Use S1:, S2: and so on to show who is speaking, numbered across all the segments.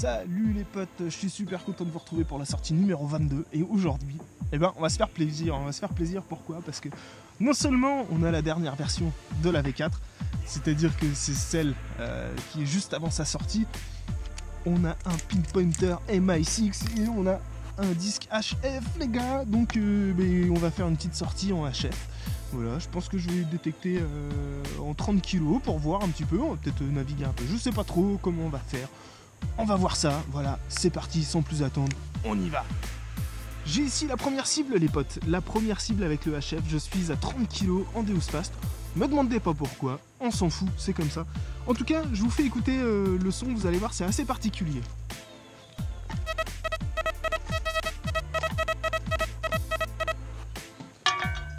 S1: Salut les potes, je suis super content de vous retrouver pour la sortie numéro 22 et aujourd'hui, eh ben, on va se faire plaisir, pourquoi? Parce que non seulement on a la dernière version de la V4, c'est-à-dire que c'est celle qui est juste avant sa sortie, on a un pinpointer MI6 et on a un disque HF les gars, donc on va faire une petite sortie en HF. Voilà, je pense que je vais détecter en 30 kg pour voir un petit peu, on va peut-être naviguer un peu, je sais pas trop comment on va faire. On va voir ça, voilà, c'est parti, sans plus attendre, on y va. J'ai ici la première cible les potes, la première cible avec le HF, je suis à 30 kg en Deus Fast. Me demandez pas pourquoi, on s'en fout, c'est comme ça. En tout cas, je vous fais écouter le son, vous allez voir, c'est assez particulier.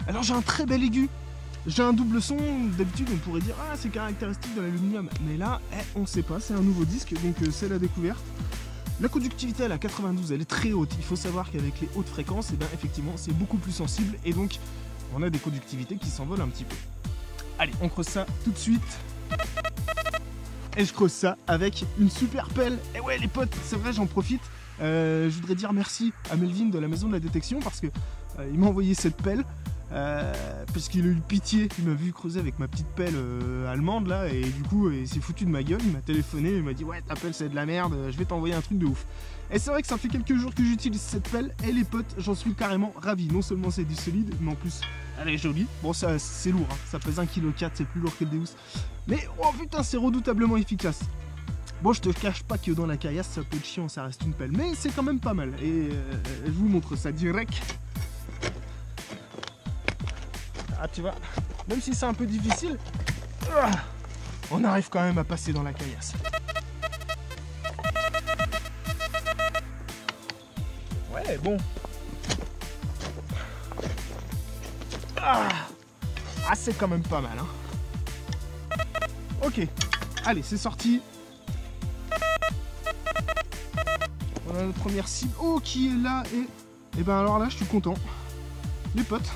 S1: Alors j'ai un très bel aigu, j'ai un double son, d'habitude on pourrait dire ah c'est caractéristique de l'aluminium, mais là on sait pas, c'est un nouveau disque donc c'est la découverte. La conductivité elle est à 92, elle est très haute, il faut savoir qu'avec les hautes fréquences, et bien effectivement c'est beaucoup plus sensible et donc on a des conductivités qui s'envolent un petit peu. Allez, on creuse ça tout de suite. Et je creuse ça avec une super pelle. Et ouais les potes, c'est vrai j'en profite. Je voudrais dire merci à Melvin de la maison de la détection parce que il m'a envoyé cette pelle. Parce qu'il a eu pitié, il m'a vu creuser avec ma petite pelle allemande là et du coup il s'est foutu de ma gueule, il m'a téléphoné, il m'a dit ouais ta pelle c'est de la merde, je vais t'envoyer un truc de ouf. Et c'est vrai que ça fait quelques jours que j'utilise cette pelle et les potes j'en suis carrément ravi, non seulement c'est du solide mais en plus elle est jolie, bon ça c'est lourd, hein. Ça pèse 1,4 kg, c'est plus lourd que le Deus, mais oh putain c'est redoutablement efficace. Bon je te cache pas que dans la caillasse ça peut être chiant, ça reste une pelle, mais c'est quand même pas mal et je vous montre ça direct. Ah tu vois, même si c'est un peu difficile, on arrive quand même à passer dans la caillasse. Ouais bon. Ah c'est quand même pas mal hein. Ok, allez c'est sorti. On a notre première cible, oh qui est là et ben alors là je suis content. Les potes.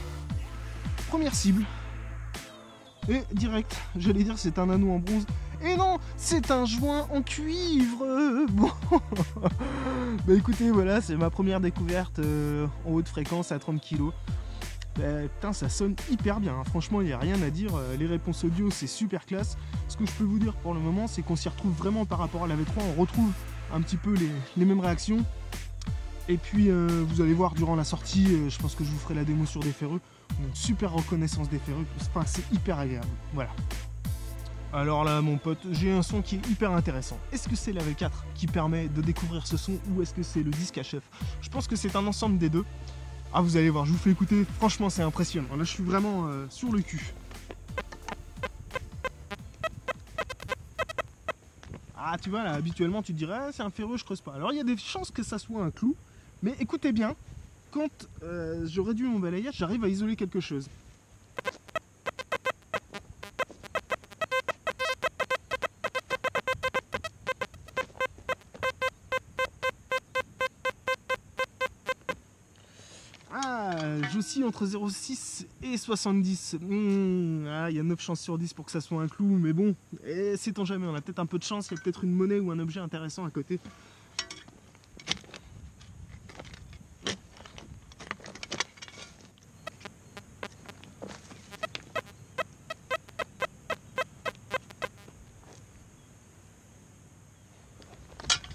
S1: Première cible et direct, j'allais dire c'est un anneau en bronze et non c'est un joint en cuivre. Bon bah écoutez voilà c'est ma première découverte en haute fréquence à 30 kg. Putain ça sonne hyper bien hein. Franchement il n'y a rien à dire, les réponses audio c'est super classe. Ce que je peux vous dire pour le moment c'est qu'on s'y retrouve vraiment par rapport à la V3, on retrouve un petit peu les mêmes réactions et puis vous allez voir durant la sortie, je pense que je vous ferai la démo sur des ferreux. Une super reconnaissance des ferreux, enfin, c'est hyper agréable, voilà. Alors là mon pote, j'ai un son qui est hyper intéressant. Est-ce que c'est la V4 qui permet de découvrir ce son ou est-ce que c'est le disque HF? Je pense que c'est un ensemble des deux. Ah vous allez voir, je vous fais écouter, franchement c'est impressionnant. Là je suis vraiment sur le cul. Ah tu vois là, habituellement tu te dirais ah, c'est un ferreux, je creuse pas. Alors il y a des chances que ça soit un clou, mais écoutez bien. Quand je réduis mon balayage, j'arrive à isoler quelque chose. Ah, j'oscille entre 0,6 et 70. Ah, il y a 9 chances sur 10 pour que ça soit un clou, mais bon, sait-on jamais, on a peut-être un peu de chance, il y a peut-être une monnaie ou un objet intéressant à côté.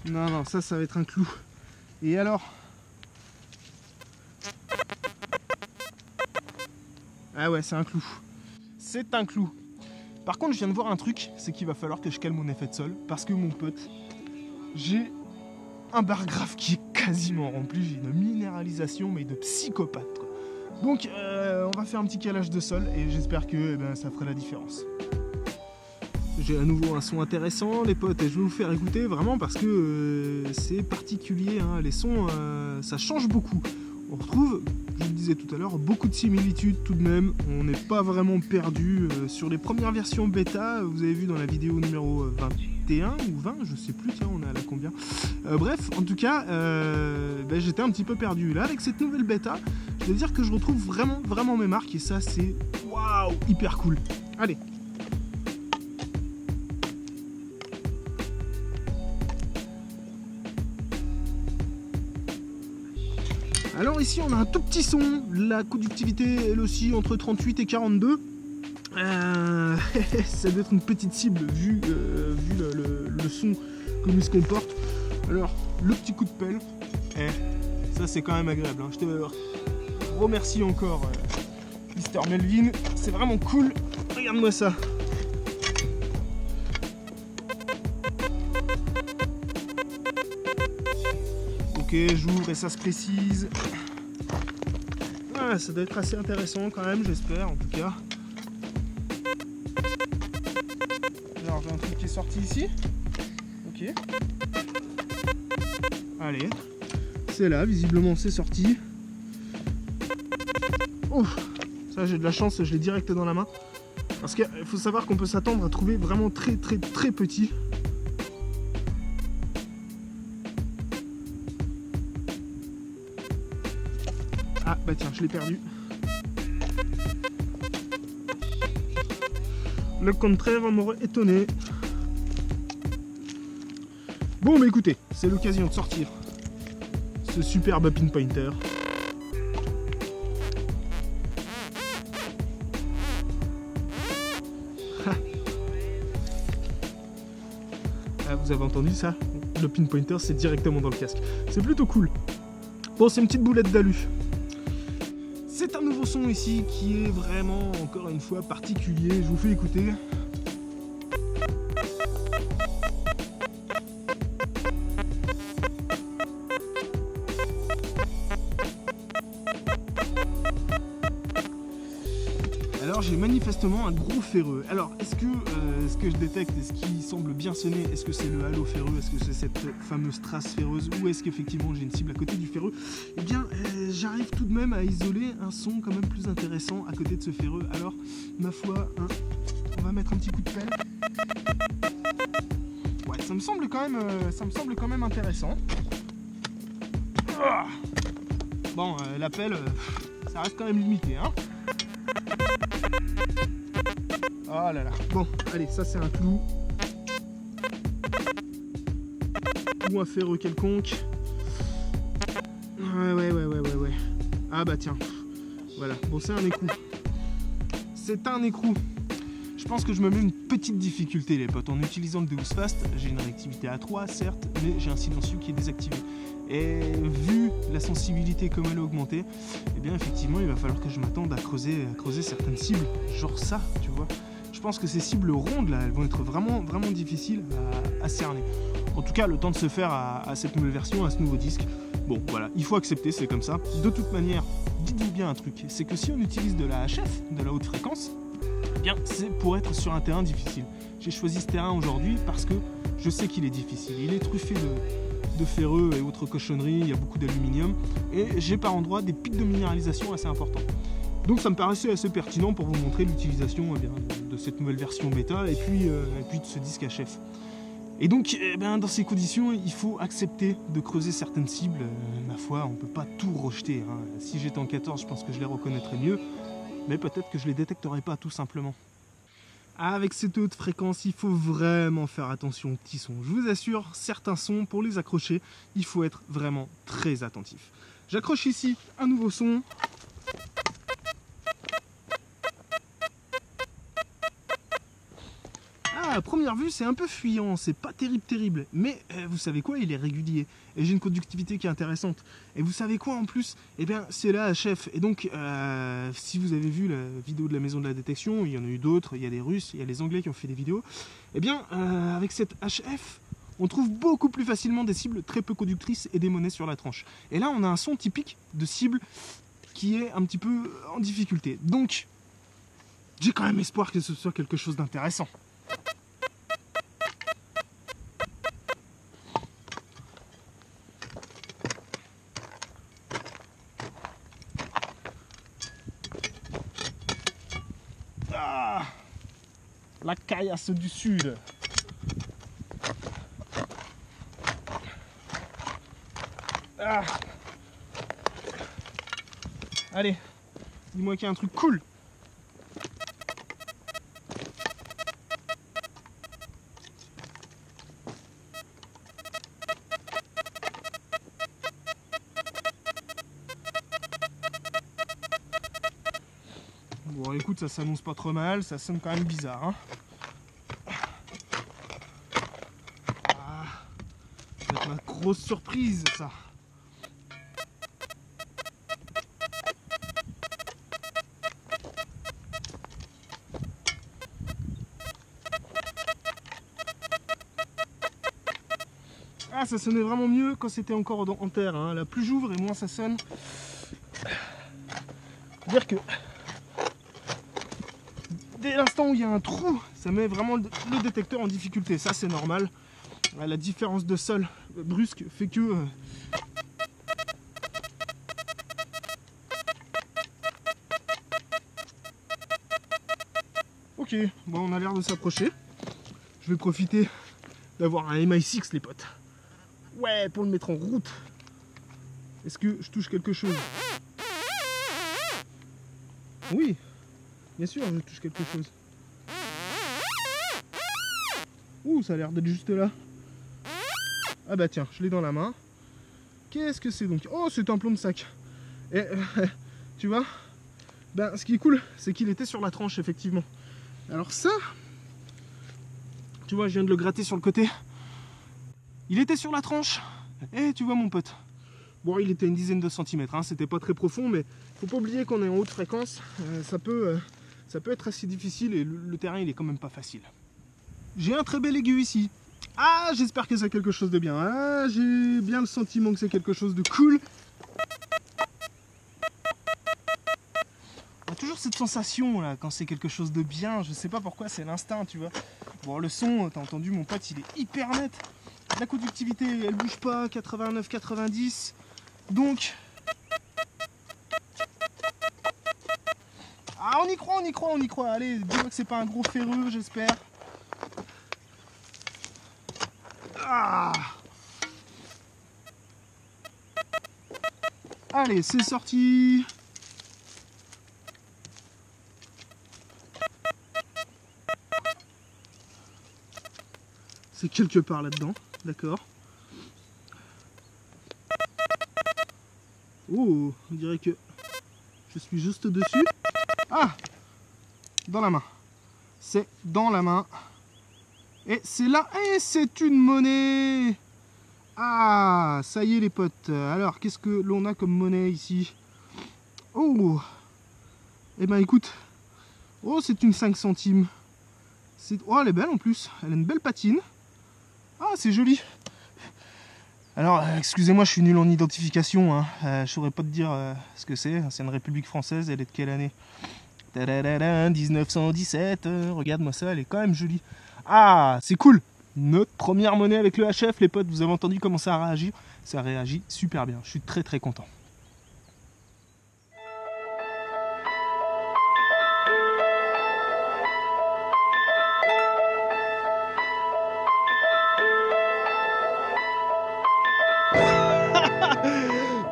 S1: Non, ça va être un clou. Et alors? Ah ouais, c'est un clou. C'est un clou. Par contre, je viens de voir un truc, c'est qu'il va falloir que je cale mon effet de sol. Parce que mon pote, j'ai un bar graphe qui est quasiment rempli. J'ai une minéralisation, mais de psychopathe, quoi. Donc, on va faire un petit calage de sol et j'espère que ça fera la différence. J'ai à nouveau un son intéressant les potes et je vais vous faire écouter vraiment parce que c'est particulier hein. Les sons ça change beaucoup. On retrouve, je le disais tout à l'heure, beaucoup de similitudes tout de même. On n'est pas vraiment perdu sur les premières versions bêta. Vous avez vu dans la vidéo numéro 21 ou 20, je sais plus, tiens on est à la combien. Bref, en tout cas j'étais un petit peu perdu. Là avec cette nouvelle bêta, je veux dire que je retrouve vraiment mes marques et ça c'est waouh hyper cool. Allez. Alors ici on a un tout petit son, la conductivité elle aussi entre 38 et 42. Ça doit être une petite cible vu le son comme il se comporte. Alors le petit coup de pelle, ça c'est quand même agréable, hein. Je te remercie encore Mister Melvin, c'est vraiment cool, regarde-moi ça. Ok, j'ouvre et ça se précise. Ah, ça doit être assez intéressant quand même, j'espère en tout cas. Alors j'ai un truc qui est sorti ici. Ok. Allez. C'est là, visiblement c'est sorti. Oh, ça j'ai de la chance, je l'ai direct dans la main. Parce qu'il faut savoir qu'on peut s'attendre à trouver vraiment très petit. Ah bah tiens, je l'ai perdu. Le contraire m'aurait étonné. Bon bah écoutez, c'est l'occasion de sortir ce superbe pinpointer. Ah, vous avez entendu ça? Le pinpointer c'est directement dans le casque. C'est plutôt cool. Bon, c'est une petite boulette d'alu. C'est un nouveau son ici qui est vraiment, encore une fois, particulier. Je vous fais écouter. Alors j'ai manifestement un gros ferreux. Alors est-ce que ce que je détecte et ce qui semble bien sonner, est-ce que c'est le halo ferreux, est-ce que c'est cette fameuse trace ferreuse, ou est-ce qu'effectivement j'ai une cible à côté du ferreux? Eh bien j'arrive tout de même à isoler un son quand même plus intéressant à côté de ce ferreux. Alors ma foi, hein, on va mettre un petit coup de pelle. Ouais, ça me semble quand même intéressant. Bon, la pelle, ça reste quand même limité, hein. Oh là là. Bon, allez, ça c'est un clou. Ou un ferreux quelconque. Ouais. Ah bah tiens. Voilà. Bon, c'est un écrou. C'est un écrou. Je pense que je me mets une petite difficulté, les potes. En utilisant le Deus Fast, j'ai une réactivité à 3, certes, mais j'ai un silencieux qui est désactivé. Et vu la sensibilité comme elle est augmentée, eh bien effectivement il va falloir que je m'attende à creuser certaines cibles, genre ça, tu vois. Je pense que ces cibles rondes là, elles vont être vraiment difficiles à cerner. En tout cas, le temps de se faire à cette nouvelle version, à ce nouveau disque. Bon voilà, il faut accepter, c'est comme ça. De toute manière, dites-vous bien un truc, c'est que si on utilise de la HF, de la haute fréquence, eh bien c'est pour être sur un terrain difficile. J'ai choisi ce terrain aujourd'hui parce que je sais qu'il est difficile. Il est truffé de ferreux et autres cochonneries, il y a beaucoup d'aluminium, et j'ai par endroits des pics de minéralisation assez importants. Donc ça me paraissait assez pertinent pour vous montrer l'utilisation de cette nouvelle version bêta et puis de ce disque HF. Et donc dans ces conditions, il faut accepter de creuser certaines cibles. Ma foi, on ne peut pas tout rejeter, hein. Si j'étais en 14, je pense que je les reconnaîtrais mieux, mais peut-être que je les détecterais pas tout simplement. Avec cette haute fréquence, il faut vraiment faire attention aux petits sons. Je vous assure, certains sons, pour les accrocher, il faut être vraiment très attentif. J'accroche ici un nouveau son. À première vue, c'est un peu fuyant, c'est pas terrible, mais vous savez quoi, il est régulier, et j'ai une conductivité qui est intéressante. Et vous savez quoi en plus? Eh bien, c'est la HF, et donc, si vous avez vu la vidéo de la maison de la détection, il y en a eu d'autres, il y a des Russes, il y a les Anglais qui ont fait des vidéos, eh bien, avec cette HF, on trouve beaucoup plus facilement des cibles très peu conductrices et des monnaies sur la tranche. Et là, on a un son typique de cible qui est un petit peu en difficulté. Donc, j'ai quand même espoir que ce soit quelque chose d'intéressant. Ah, la caillasse du sud. Ah. Allez, dis-moi qu'il y a un truc cool. Bon écoute, ça s'annonce pas trop mal, ça sonne quand même bizarre. Hein. Ah, ça va être ma grosse surprise ça. Ah, ça sonnait vraiment mieux quand c'était encore en terre. Hein. Là, plus j'ouvre et moins ça sonne. Dire que dès l'instant où il y a un trou, ça met vraiment le détecteur en difficulté. Ça, c'est normal. La différence de sol brusque fait que... Ok, bon, on a l'air de s'approcher. Je vais profiter d'avoir un MI6, les potes. Ouais, pour le mettre en route. Est-ce que je touche quelque chose? Oui, bien sûr, je touche quelque chose. Ouh, ça a l'air d'être juste là. Ah bah tiens, je l'ai dans la main. Qu'est-ce que c'est donc? Oh, c'est un plomb de sac. Et tu vois, ben, ce qui est cool, c'est qu'il était sur la tranche, effectivement. Alors ça, tu vois, je viens de le gratter sur le côté. Il était sur la tranche. Et tu vois mon pote. Bon, il était une dizaine de centimètres, hein, c'était pas très profond, mais faut pas oublier qu'on est en haute fréquence. Ça peut être assez difficile et le terrain il est quand même pas facile. J'ai un très bel aigu ici. Ah, j'espère que c'est quelque chose de bien. Ah, j'ai bien le sentiment que c'est quelque chose de cool. On a toujours cette sensation là quand c'est quelque chose de bien. Je sais pas pourquoi, c'est l'instinct, tu vois. Bon, le son, t'as entendu, mon pote, il est hyper net. La conductivité, elle bouge pas, 89-90. Donc... Ah, on y croit, on y croit, on y croit. Allez, dis-moi que c'est pas un gros ferreux, j'espère. Ah. Allez, c'est sorti. C'est quelque part là-dedans, d'accord. Oh, on dirait que je suis juste dessus. Ah, dans la main. C'est dans la main. Et c'est là. Et c'est une monnaie. Ah, ça y est les potes. Alors, qu'est-ce que l'on a comme monnaie ici? Oh. Eh ben écoute. Oh, c'est une 5 centimes. Oh, elle est belle en plus. Elle a une belle patine. Ah, c'est joli. Alors, excusez-moi, je suis nul en identification. Hein. Je saurais pas te dire ce que c'est. C'est une République française. Elle est de quelle année? 1917. Regarde-moi ça, elle est quand même jolie. Ah, c'est cool. Notre première monnaie avec le HF, les potes. Vous avez entendu comment ça a réagi? Ça réagit super bien. Je suis très très content.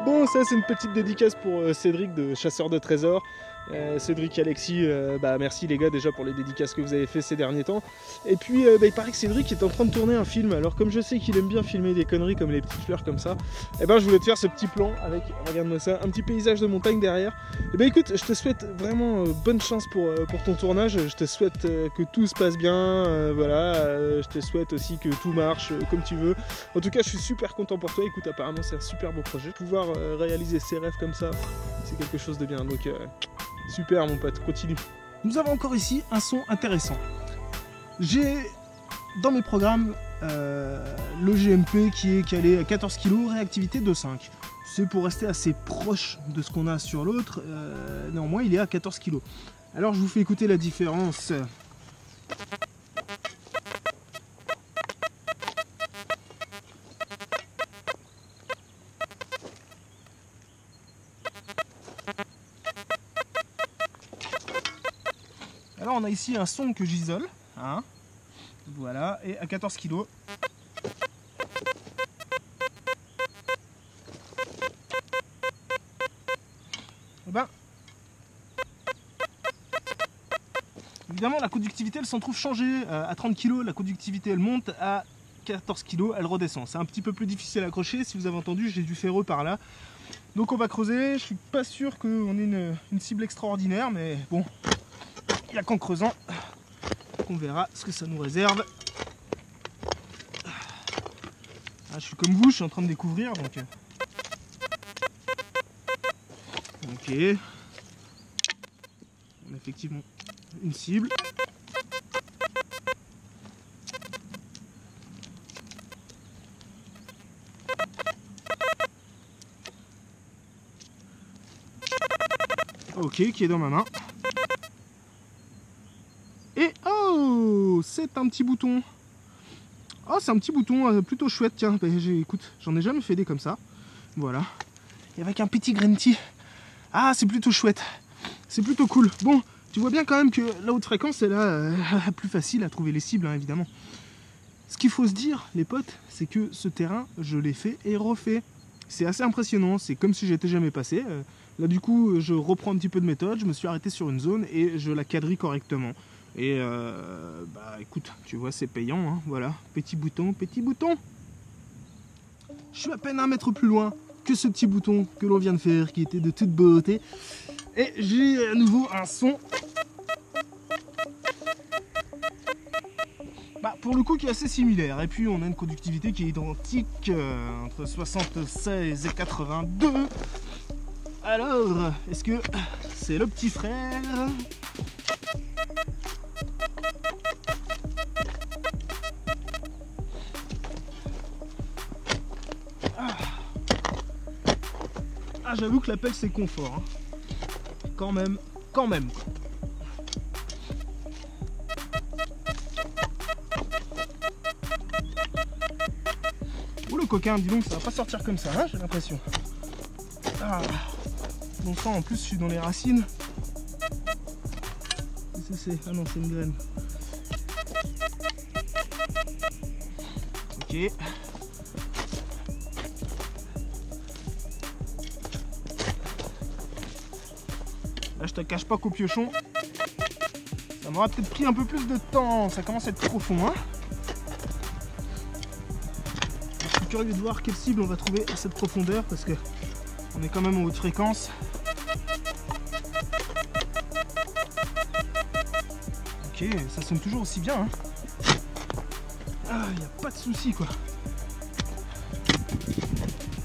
S1: Bon, ça c'est une petite dédicace pour Cédric de Chasseur de Trésors. Cédric et Alexis, merci les gars déjà pour les dédicaces que vous avez fait ces derniers temps. Et puis il paraît que Cédric est en train de tourner un film. Alors comme je sais qu'il aime bien filmer des conneries comme les petites fleurs comme ça, je voulais te faire ce petit plan avec, regarde-moi ça, un petit paysage de montagne derrière. Et écoute, je te souhaite vraiment bonne chance pour ton tournage. Je te souhaite que tout se passe bien, je te souhaite aussi que tout marche comme tu veux. En tout cas, je suis super content pour toi. Écoute, apparemment c'est un super beau projet. Pouvoir réaliser ses rêves comme ça, c'est quelque chose de bien. Donc super mon pote, continue. Nous avons encore ici un son intéressant. J'ai dans mes programmes le GMP qui est calé à 14 kg, réactivité de 5. C'est pour rester assez proche de ce qu'on a sur l'autre. Néanmoins, il est à 14 kg. Alors je vous fais écouter la différence. Alors on a ici un son que j'isole, hein, voilà, et à 14 kg. Évidemment la conductivité elle s'en trouve changée, à 30 kg la conductivité elle monte, à 14 kg elle redescend. C'est un petit peu plus difficile à accrocher, si vous avez entendu j'ai du ferreux par là. Donc on va creuser, je suis pas sûr qu'on ait une cible extraordinaire, mais bon, n'y a qu'en creusant qu'on verra ce que ça nous réserve. Ah, je suis comme vous, je suis en train de découvrir, donc... Ok. On a effectivement une cible. Ok, qui est dans ma main. Et oh, c'est un petit bouton. Oh, c'est un petit bouton plutôt chouette, tiens. Bah, écoute, j'en ai jamais fait des comme ça. Voilà. Et avec un petit Grenti. Ah, c'est plutôt chouette. C'est plutôt cool. Bon, tu vois bien quand même que la haute fréquence est là plus facile à trouver les cibles, hein, évidemment. Ce qu'il faut se dire, les potes, c'est que ce terrain, je l'ai fait et refait. C'est assez impressionnant. C'est comme si j'étais jamais passé. Là, du coup, je reprends un petit peu de méthode. Je me suis arrêté sur une zone et je la quadrille correctement. Et bah écoute, tu vois, c'est payant, hein, voilà. Petit bouton, petit bouton. Je suis à peine 1 mètre plus loin que ce petit bouton que l'on vient de faire, qui était de toute beauté. Et j'ai à nouveau un son. Bah, pour le coup, qui est assez similaire. Et puis, on a une conductivité qui est identique, entre 76 et 82. Alors, est-ce que c'est le petit frère ? Ah, j'avoue que l'appel c'est confort, hein. Quand même, quand même. Oh le coquin, dis donc, ça va pas sortir comme ça, hein, j'ai l'impression. Ah, bon sang, en plus je suis dans les racines. Qu'est-ce que c'est ? Ah non, c'est une graine. Ok. Là, je te cache pas qu'au piochon, ça m'aura peut-être pris un peu plus de temps. Ça commence à être profond, hein. Je suis curieux de voir quelle cible on va trouver à cette profondeur parce que on est quand même en haute fréquence. Ok, ça sonne toujours aussi bien, hein. Ah, il n'y a pas de souci, quoi.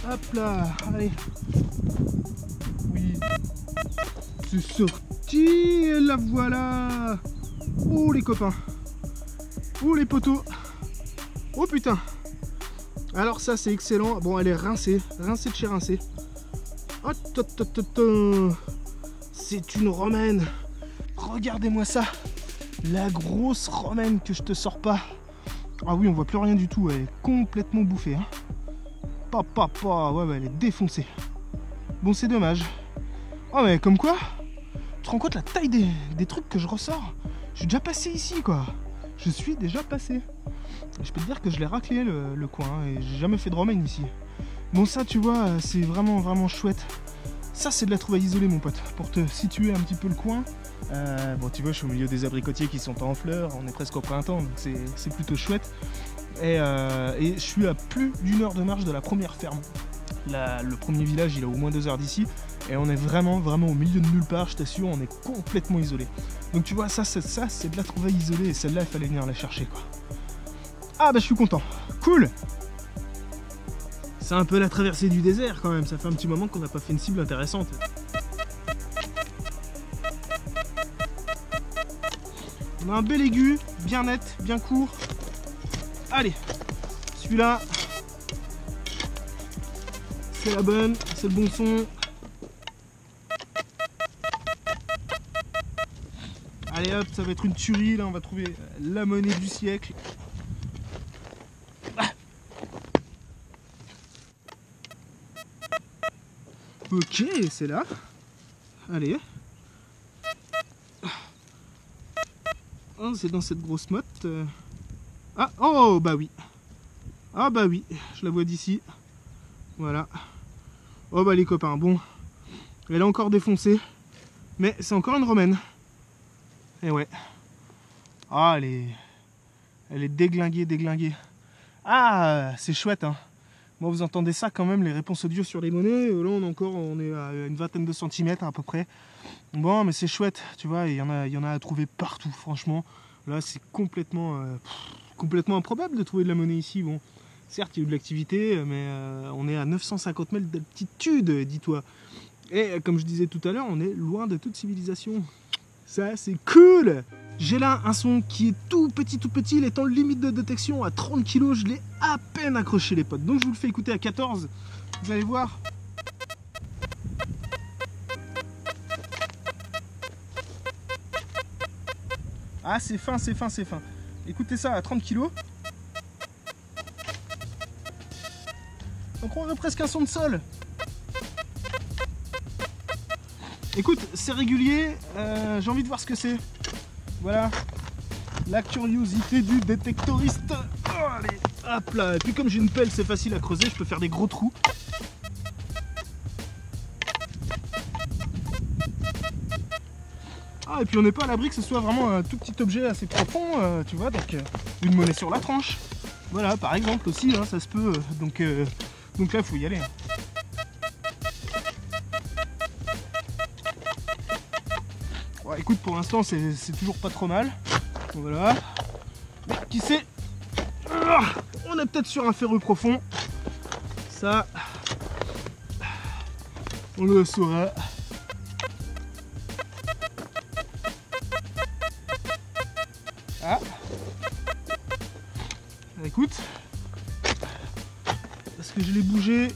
S1: Hop là, allez. Oui. C'est sorti, et la voilà. Oh les copains. Oh les poteaux. Oh putain. Alors ça c'est excellent. Bon, elle est rincée. Rincée de chez rincée. Oh, c'est une romaine. Regardez-moi ça. La grosse romaine que je te sors pas. Ah oui, on voit plus rien du tout. Elle est complètement bouffée, hein. Ouais, elle est défoncée. Bon, c'est dommage. Oh mais comme quoi, tu te rends compte la taille des trucs que je ressors? Je suis déjà passé ici, quoi. Je suis déjà passé. Je peux te dire que je l'ai raclé le coin, hein, et j'ai jamais fait de romaine ici. Bon, ça tu vois, c'est vraiment vraiment chouette. Ça c'est de la trouvaille isolée, mon pote. Pour te situer un petit peu le coin. Bon, tu vois, je suis au milieu des abricotiers qui sont en fleurs. On est presque au printemps, donc c'est plutôt chouette. Et je suis à plus d'1 heure de marche de la première ferme. Le premier village, il est au moins 2 heures d'ici. Et on est vraiment, vraiment au milieu de nulle part, je t'assure, on est complètement isolé. Donc tu vois, ça c'est de la trouvaille isolée, et celle-là, il fallait venir la chercher, quoi. Ah bah je suis content, cool. C'est un peu la traversée du désert quand même, ça fait un petit moment qu'on n'a pas fait une cible intéressante. On a un bel aigu, bien net, bien court. Allez, celui-là, c'est la bonne, c'est le bon son. Allez hop, ça va être une tuerie, là on va trouver la monnaie du siècle. Ah. Ok, c'est là. Allez. Oh, c'est dans cette grosse motte. Ah, oh, bah oui. Ah bah oui, je la vois d'ici. Voilà. Oh bah les copains, bon. Elle est encore défoncée. Mais c'est encore une romaine. Et ouais. Ah, elle est déglinguée, déglinguée. Ah, c'est chouette, hein. Moi, vous entendez ça quand même, les réponses audio sur les monnaies. Là, on est à une vingtaine de centimètres à peu près. Bon, mais c'est chouette, tu vois, il y en a à trouver partout, franchement. Là, c'est complètement improbable de trouver de la monnaie ici. Bon, certes, il y a eu de l'activité, mais on est à 950 mètres d'altitude, dis-toi. Et comme je disais tout à l'heure, on est loin de toute civilisation. Ça, c'est cool! J'ai là un son qui est tout petit, il est en limite de détection à 30 kg, je l'ai à peine accroché les potes. Donc je vous le fais écouter à 14, vous allez voir. Ah c'est fin. Écoutez ça à 30 kg. On croirait presque un son de sol. Écoute, c'est régulier, j'ai envie de voir ce que c'est. Voilà, la curiosité du détectoriste. Oh, allez, hop là. Et puis comme j'ai une pelle, c'est facile à creuser, je peux faire des gros trous. Ah, et puis on n'est pas à l'abri que ce soit vraiment un tout petit objet assez profond, tu vois, donc une monnaie sur la tranche. Voilà, par exemple aussi, hein, ça se peut. Donc là, faut y aller. Ouais, écoute, pour l'instant, c'est toujours pas trop mal. Voilà. Mais qui sait, on est peut-être sur un ferreux profond. Ça, on le saura. Ah. Écoute, parce que je l'ai bougé,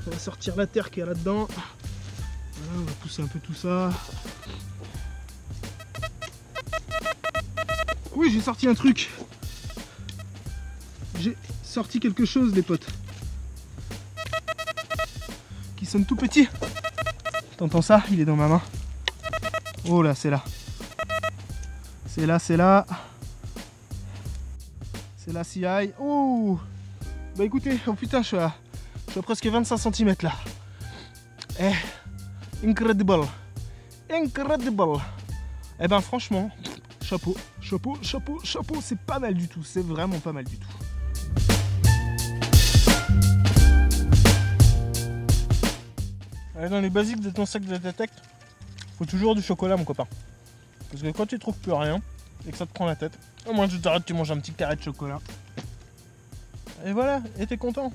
S1: ça va sortir la terre qui est là-dedans. Voilà, on va pousser un peu tout ça. Oui, j'ai sorti un truc. J'ai sorti quelque chose, les potes. Qui sonne tout petit. T'entends ça? Il est dans ma main. Oh là, c'est là. C'est là. C'est là, CI. Oh! Bah écoutez, oh putain, je suis à presque 25 cm là. Eh, incredible. Eh ben franchement, chapeau, c'est pas mal du tout, c'est vraiment pas mal du tout. Allez, dans les basiques de ton sac de détecte, faut toujours du chocolat mon copain. Parce que quand tu trouves plus rien et que ça te prend la tête, au moins tu t'arrêtes, tu manges un petit carré de chocolat. Et voilà, et t'es content.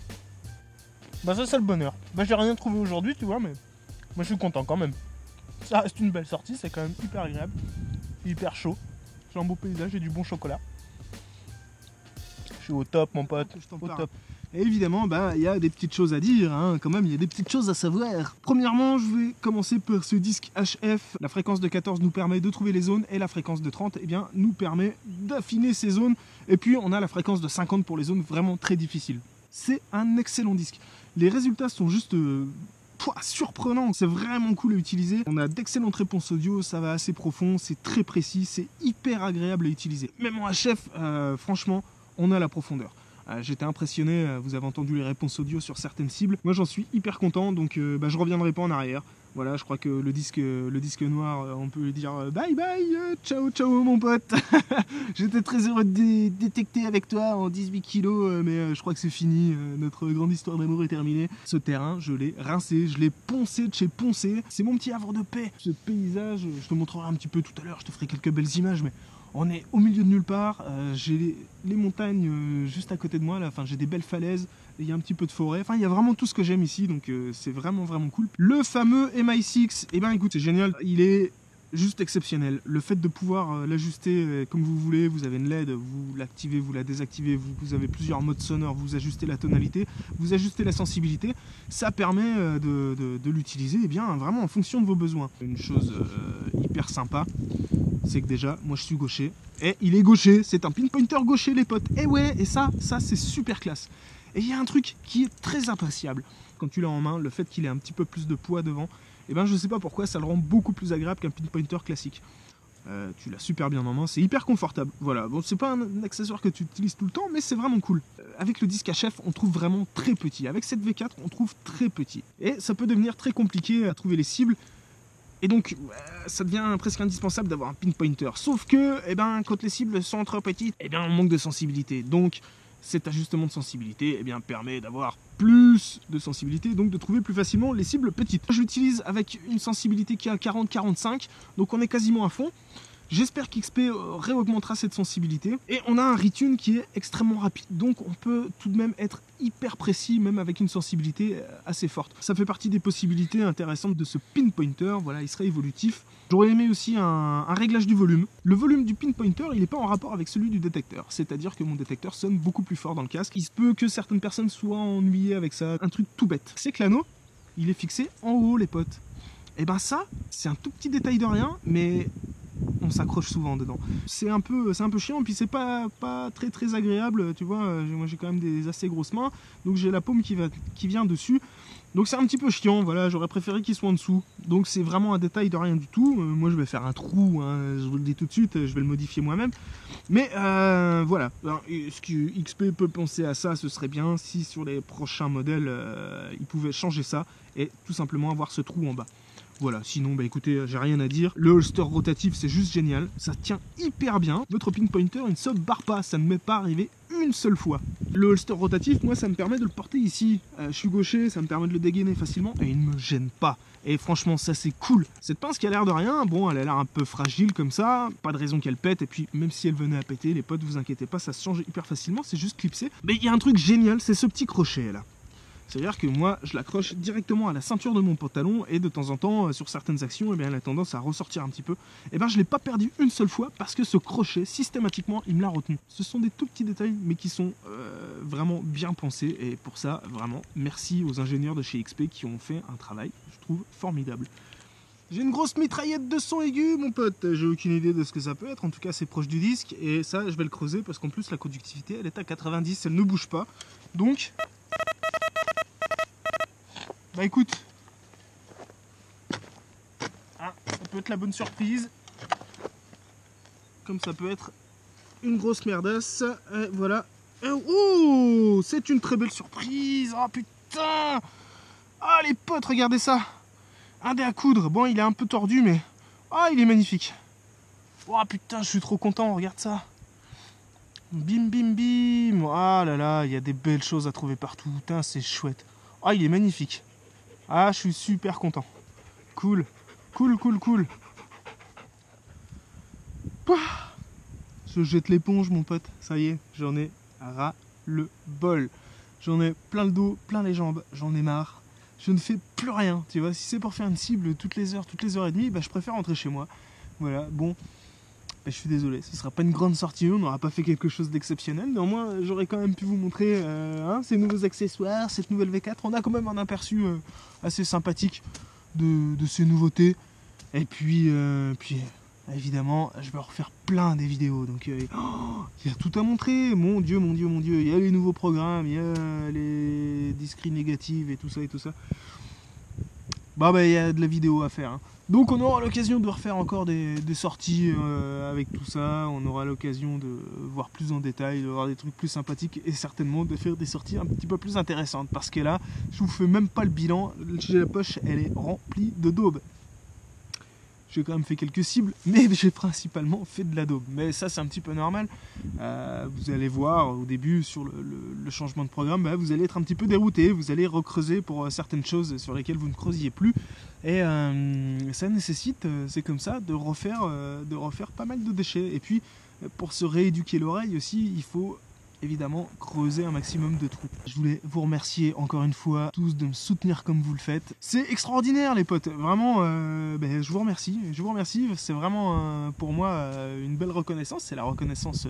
S1: Bah ça c'est le bonheur. Bah j'ai rien trouvé aujourd'hui tu vois, mais moi je suis content quand même. Ça reste une belle sortie, c'est quand même hyper agréable, hyper chaud. J'ai un beau paysage et du bon chocolat. Je suis au top mon pote, au top. Et évidemment, bah, y a des petites choses à dire, hein, quand même, il y a des petites choses à savoir. Premièrement, je vais commencer par ce disque HF. La fréquence de 14 nous permet de trouver les zones et la fréquence de 30 eh bien, nous permet d'affiner ces zones. Et puis, on a la fréquence de 50 pour les zones vraiment très difficiles. C'est un excellent disque. Les résultats sont juste surprenants, c'est vraiment cool à utiliser. On a d'excellentes réponses audio, ça va assez profond, c'est très précis, c'est hyper agréable à utiliser. Même en HF, franchement, on a la profondeur. J'étais impressionné, vous avez entendu les réponses audio sur certaines cibles. Moi j'en suis hyper content, donc je reviendrai pas en arrière. Voilà, je crois que le disque noir, on peut dire bye bye, ciao mon pote. J'étais très heureux de détecter avec toi en 18 kilos, mais je crois que c'est fini, notre grande histoire d'amour est terminée. Ce terrain, je l'ai rincé, je l'ai poncé de chez poncé. C'est mon petit havre de paix. Ce paysage, je te montrerai un petit peu tout à l'heure, je te ferai quelques belles images, mais on est au milieu de nulle part, j'ai les montagnes juste à côté de moi, là. Enfin, j'ai des belles falaises, il y a un petit peu de forêt, enfin il y a vraiment tout ce que j'aime ici, donc c'est vraiment cool. Le fameux MI6, eh ben écoute, c'est génial, il est juste exceptionnel. Le fait de pouvoir l'ajuster comme vous voulez, vous avez une LED, vous l'activez, vous la désactivez, vous avez plusieurs modes sonores, vous ajustez la tonalité, vous ajustez la sensibilité, ça permet de l'utiliser eh bien vraiment en fonction de vos besoins. Une chose hyper sympa, c'est que déjà, moi je suis gaucher, et il est gaucher, c'est un pinpointer gaucher les potes, et ouais, et ça c'est super classe. Et il y a un truc qui est très appréciable, quand tu l'as en main, le fait qu'il ait un petit peu plus de poids devant, et ben je sais pas pourquoi, ça le rend beaucoup plus agréable qu'un pinpointer classique. Tu l'as super bien en main, c'est hyper confortable, voilà, bon c'est pas un accessoire que tu utilises tout le temps, mais c'est vraiment cool. Avec le disque HF, on trouve vraiment très petit, avec cette V4, on trouve très petit, et ça peut devenir très compliqué à trouver les cibles. Et donc, ça devient presque indispensable d'avoir un pinpointer. Sauf que, eh ben, quand les cibles sont trop petites, eh bien, on manque de sensibilité. Donc, cet ajustement de sensibilité eh bien, permet d'avoir plus de sensibilité, donc de trouver plus facilement les cibles petites. Je l'utilise avec une sensibilité qui est à 40-45, donc on est quasiment à fond. J'espère qu'XP réaugmentera cette sensibilité. Et on a un retune qui est extrêmement rapide, donc on peut tout de même être hyper précis, même avec une sensibilité assez forte. Ça fait partie des possibilités intéressantes de ce pinpointer, voilà, il serait évolutif. J'aurais aimé aussi un réglage du volume. Le volume du pinpointer, il n'est pas en rapport avec celui du détecteur, c'est-à-dire que mon détecteur sonne beaucoup plus fort dans le casque. Il se peut que certaines personnes soient ennuyées avec ça. Un truc tout bête, c'est que l'anneau, il est fixé en haut, les potes. Et ben ça, c'est un tout petit détail de rien, mais on s'accroche souvent dedans. C'est un peu chiant, et puis c'est pas très agréable, tu vois. Moi j'ai quand même des assez grosses mains, donc j'ai la paume qui vient dessus. Donc c'est un petit peu chiant, voilà, j'aurais préféré qu'il soit en dessous. Donc c'est vraiment un détail de rien du tout. Moi je vais faire un trou, hein, je vous le dis tout de suite, je vais le modifier moi-même. Mais voilà, alors, ce que XP peut penser à ça, ce serait bien si sur les prochains modèles, ils pouvaient changer ça et tout simplement avoir ce trou en bas. Voilà, sinon, bah écoutez, j'ai rien à dire. Le holster rotatif, c'est juste génial. Ça tient hyper bien. Votre pinpointer, il ne se barre pas. Ça ne m'est pas arrivé une seule fois. Le holster rotatif, moi, ça me permet de le porter ici. Je suis gaucher, ça me permet de le dégainer facilement. Et il ne me gêne pas. Et franchement, ça, c'est cool. Cette pince qui a l'air de rien, bon, elle a l'air un peu fragile comme ça. Pas de raison qu'elle pète. Et puis, même si elle venait à péter, les potes, vous inquiétez pas, ça se change hyper facilement. C'est juste clipsé. Mais il y a un truc génial, c'est ce petit crochet, là. C'est-à-dire que moi, je l'accroche directement à la ceinture de mon pantalon et de temps en temps, sur certaines actions, eh bien, elle a tendance à ressortir un petit peu. Et bien, je ne l'ai pas perdu une seule fois parce que ce crochet, systématiquement, il me l'a retenu. Ce sont des tout petits détails, mais qui sont vraiment bien pensés. Et pour ça, vraiment, merci aux ingénieurs de chez XP qui ont fait un travail, je trouve, formidable. J'ai une grosse mitraillette de son aigu, mon pote. J'ai aucune idée de ce que ça peut être. En tout cas, c'est proche du disque. Et ça, je vais le creuser parce qu'en plus, la conductivité, elle est à 90. Elle ne bouge pas. Donc... bah écoute, ça peut être la bonne surprise, comme ça peut être une grosse merdasse, et voilà. Oh, c'est une très belle surprise, oh putain. Ah les potes, regardez ça, un dé à coudre, bon il est un peu tordu mais, ah il est magnifique. Oh putain, je suis trop content, regarde ça. Bim bim bim, ah là là, il y a des belles choses à trouver partout, putain c'est chouette. Ah il est magnifique. Ah, je suis super content. Cool. Cool, cool, cool. Pouah, je jette l'éponge, mon pote. Ça y est, j'en ai ras le bol. J'en ai plein le dos, plein les jambes. J'en ai marre. Je ne fais plus rien. Tu vois, si c'est pour faire une cible toutes les heures et demie, bah, je préfère rentrer chez moi. Voilà, bon. Bah, je suis désolé, ce ne sera pas une grande sortie, on n'aura pas fait quelque chose d'exceptionnel. Néanmoins, j'aurais quand même pu vous montrer ces nouveaux accessoires, cette nouvelle V4. On a quand même un aperçu assez sympathique de ces nouveautés. Et puis, évidemment, je vais refaire plein des vidéos. Donc, il y a tout à montrer. Mon Dieu, mon Dieu, mon Dieu. Il y a les nouveaux programmes, il y a les discreets négatives et tout ça et tout ça. Bah, il y a de la vidéo à faire. Hein. Donc on aura l'occasion de refaire encore des sorties avec tout ça, on aura l'occasion de voir plus en détail, de voir des trucs plus sympathiques et certainement de faire des sorties un petit peu plus intéressantes parce que là, je vous fais même pas le bilan, la poche elle est remplie de daubes. J'ai quand même fait quelques cibles, mais j'ai principalement fait de la daube. Mais ça, c'est un petit peu normal. Vous allez voir au début sur le changement de programme, bah, vous allez être un petit peu dérouté. Vous allez recreuser pour certaines choses sur lesquelles vous ne creusiez plus. Et ça nécessite, c'est comme ça, de refaire pas mal de déchets. Et puis, pour se rééduquer l'oreille aussi, il faut évidemment creuser un maximum de trous. Je voulais vous remercier encore une fois tous de me soutenir comme vous le faites. C'est extraordinaire les potes, vraiment je vous remercie, c'est vraiment pour moi une belle reconnaissance, c'est la reconnaissance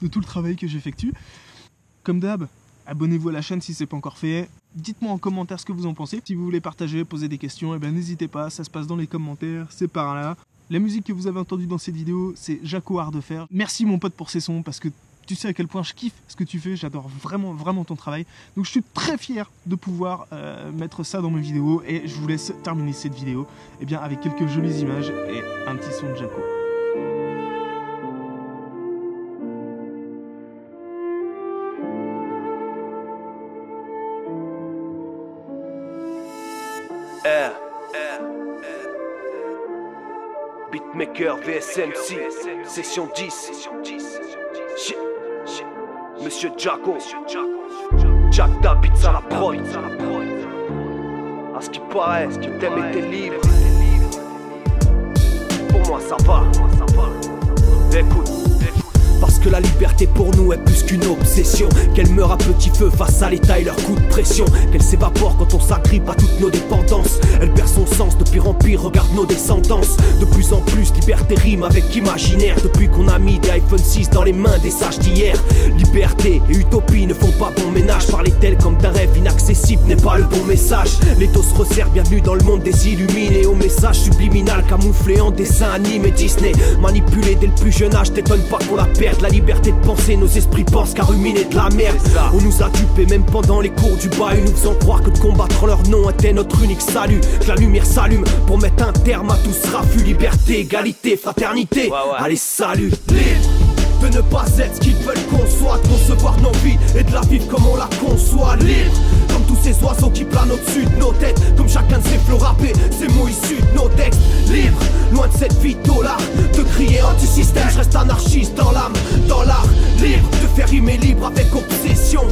S1: de tout le travail que j'effectue. Comme d'hab, abonnez-vous à la chaîne si ce n'est pas encore fait, dites-moi en commentaire ce que vous en pensez. Si vous voulez partager, poser des questions, n'hésitez pas, ça se passe dans les commentaires, c'est par là. La musique que vous avez entendue dans cette vidéo, c'est Jaco Hardefer. Merci mon pote pour ces sons parce que tu sais à quel point je kiffe ce que tu fais, j'adore vraiment ton travail. Donc je suis très fier de pouvoir mettre ça dans mes vidéos et je vous laisse terminer cette vidéo avec quelques jolies images et un petit son de Jaco. Beatmaker VSMC, session 10.
S2: Monsieur Jacko, Jack David à la prod. À ce qui paraît, ce que t'aimes et t'es libre. Pour moi ça va. Écoute. Parce que la liberté pour nous est plus qu'une obsession. Qu'elle meurt à petit feu face à l'état et leur coup de pression. Qu'elle s'évapore quand on s'agrippe à toutes nos dépendances. Elle perd son sens de pire en pire, regarde nos descendances. De plus en plus, liberté rime avec imaginaire. Depuis qu'on a mis des iPhone 6 dans les mains des sages d'hier. Liberté et utopie ne font pas bon ménage. Parler tel comme d'un rêve inaccessible n'est pas le bon message. L'étau se resserre, bienvenue dans le monde des illuminés. Au message subliminal camouflé en dessin animé Disney. Manipulé dès le plus jeune âge, t'étonne pas qu'on la perde. La liberté de penser, nos esprits pensent qu'à ruminer de la merde. On nous a dupés même pendant les cours du bahut, nous faisant croire que de combattre leur nom était notre unique salut. Que la lumière s'allume pour mettre un terme à tout ce raffut. Liberté, égalité, fraternité, allez salut. Libre de ne pas être ce qu'ils veulent qu'on soit, de concevoir nos vies et de la vivre comme on la conçoit. Libre comme tous ces oiseaux qui planent au-dessus de nos têtes, comme chacun de ces flots rappés, ces mots issus de nos textes. Libre, loin de cette vie dollar, de crier anti-système, je reste anarchiste dans l'âme, dans l'art. Libre de faire rimer libre avec obsession.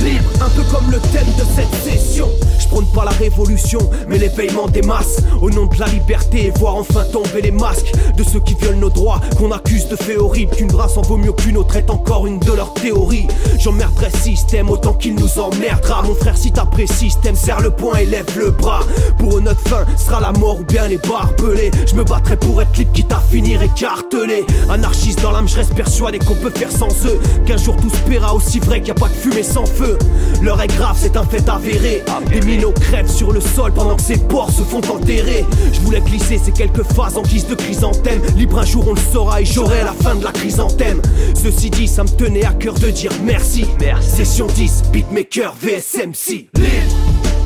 S2: Libre, un peu comme le thème de cette session. Je prône pas la révolution, mais l'éveillement des masses. Au nom de la liberté, et voir enfin tomber les masques de ceux qui violent nos droits, qu'on accuse de faits horribles. Qu'une race en vaut mieux qu'une autre est encore une de leurs théories. J'emmerderai système autant qu'il nous emmerdera. Mon frère, si t'apprécies système, serre le poing et lève le bras. Pour eux notre fin sera la mort ou bien les barbelés. Je me battrai pour être libre quitte à finir écartelé. Anarchiste dans l'âme, je reste persuadé qu'on peut faire sans eux. Qu'un jour tout se paiera, aussi vrai qu'il n'y a pas de fumée sans feu. L'heure est grave, c'est un fait avéré. Des minots crèvent sur le sol pendant que ces porcs se font enterrer. Je voulais glisser ces quelques phases en guise de chrysanthème. Libre un jour on le saura et j'aurai la fin de la chrysanthème. Ceci dit, ça me tenait à cœur de dire merci. Session 10, beatmaker VSMC. Libre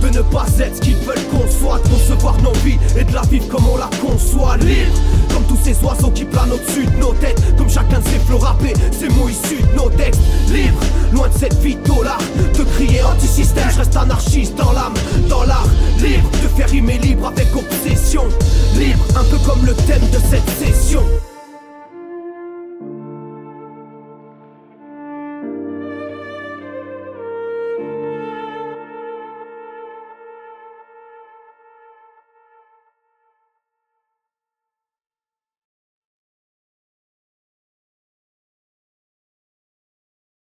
S2: de ne pas être ce qu'ils veulent qu'on soit, de concevoir nos vies et de la vivre comme on la conçoit. Libre comme tous ces oiseaux qui planent au-dessus de nos têtes, comme chacun de ces flots rappés, ces mots issus de nos textes. Libre, loin de cette vie dollar, de crier anti-système, je reste anarchiste dans l'âme, dans l'art. Libre de faire rimer libre avec obsession. Libre, un peu comme le thème de cette session.